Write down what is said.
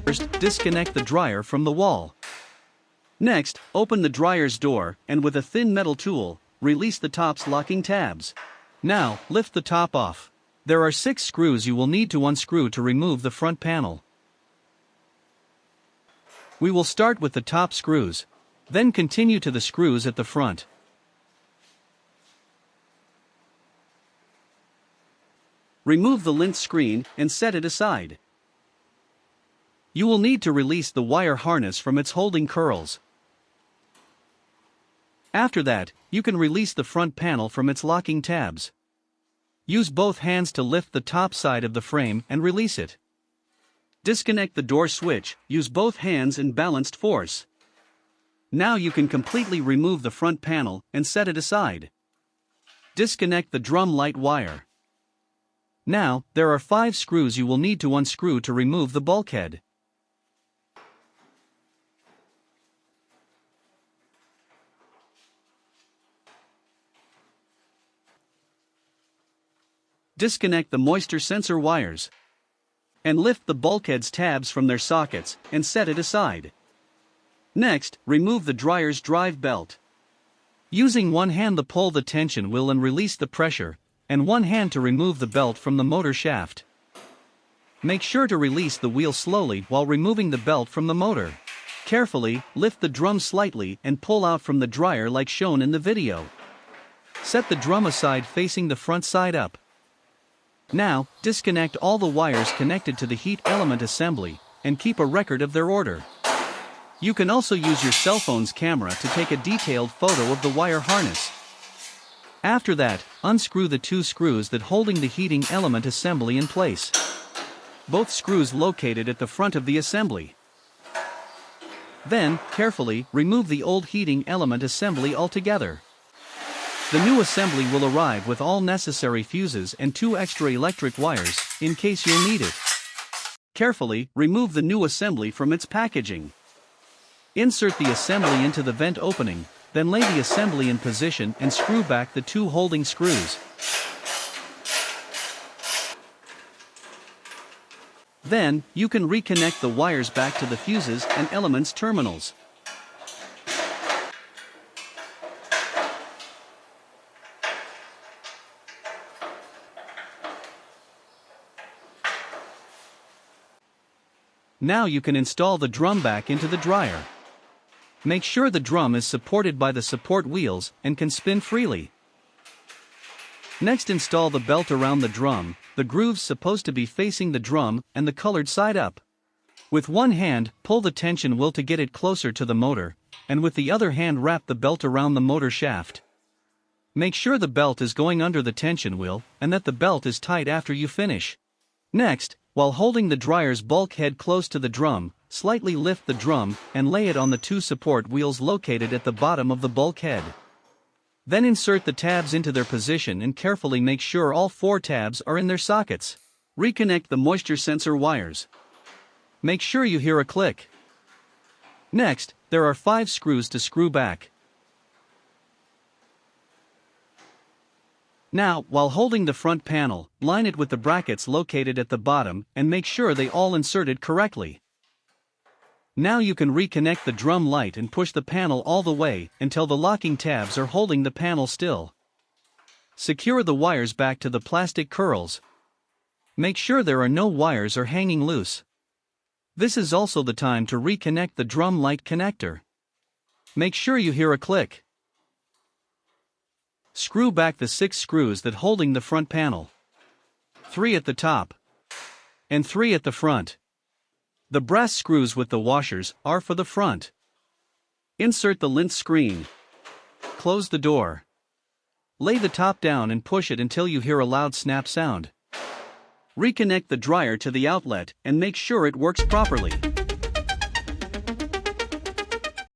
First, disconnect the dryer from the wall. Next, open the dryer's door, and with a thin metal tool, release the top's locking tabs. Now, lift the top off. There are 6 screws you will need to unscrew to remove the front panel. We will start with the top screws, then continue to the screws at the front. Remove the lint screen and set it aside. You will need to release the wire harness from its holding curls. After that, you can release the front panel from its locking tabs. Use both hands to lift the top side of the frame and release it. Disconnect the door switch, use both hands in balanced force. Now you can completely remove the front panel and set it aside. Disconnect the drum light wire. Now, there are 5 screws you will need to unscrew to remove the bulkhead. Disconnect the moisture sensor wires. And lift the bulkhead's tabs from their sockets and set it aside. Next, remove the dryer's drive belt. Using one hand to pull the tension wheel and release the pressure, and one hand to remove the belt from the motor shaft. Make sure to release the wheel slowly while removing the belt from the motor. Carefully, lift the drum slightly and pull out from the dryer like shown in the video. Set the drum aside facing the front side up. Now, disconnect all the wires connected to the heat element assembly, and keep a record of their order. You can also use your cell phone's camera to take a detailed photo of the wire harness. After that, unscrew the 2 screws that holding the heating element assembly in place. Both screws located at the front of the assembly. Then, carefully, remove the old heating element assembly altogether. The new assembly will arrive with all necessary fuses and 2 extra electric wires, in case you'll need it. Carefully, remove the new assembly from its packaging. Insert the assembly into the vent opening, then lay the assembly in position and screw back the 2 holding screws. Then, you can reconnect the wires back to the fuses and elements terminals. Now you can install the drum back into the dryer. Make sure the drum is supported by the support wheels and can spin freely. Next, install the belt around the drum, the grooves supposed to be facing the drum and the colored side up. With one hand, pull the tension wheel to get it closer to the motor, and with the other hand wrap the belt around the motor shaft. Make sure the belt is going under the tension wheel and that the belt is tight after you finish. Next, while holding the dryer's bulkhead close to the drum, slightly lift the drum and lay it on the 2 support wheels located at the bottom of the bulkhead. Then insert the tabs into their position and carefully make sure all 4 tabs are in their sockets. Reconnect the moisture sensor wires. Make sure you hear a click. Next, there are 5 screws to screw back. Now, while holding the front panel, line it with the brackets located at the bottom and make sure they all inserted correctly. Now you can reconnect the drum light and push the panel all the way until the locking tabs are holding the panel still. Secure the wires back to the plastic curls. Make sure there are no wires or hanging loose. This is also the time to reconnect the drum light connector. Make sure you hear a click. Screw back the 6 screws that holding the front panel. 3 at the top. And 3 at the front. The brass screws with the washers are for the front. Insert the lint screen. Close the door. Lay the top down and push it until you hear a loud snap sound. Reconnect the dryer to the outlet and make sure it works properly.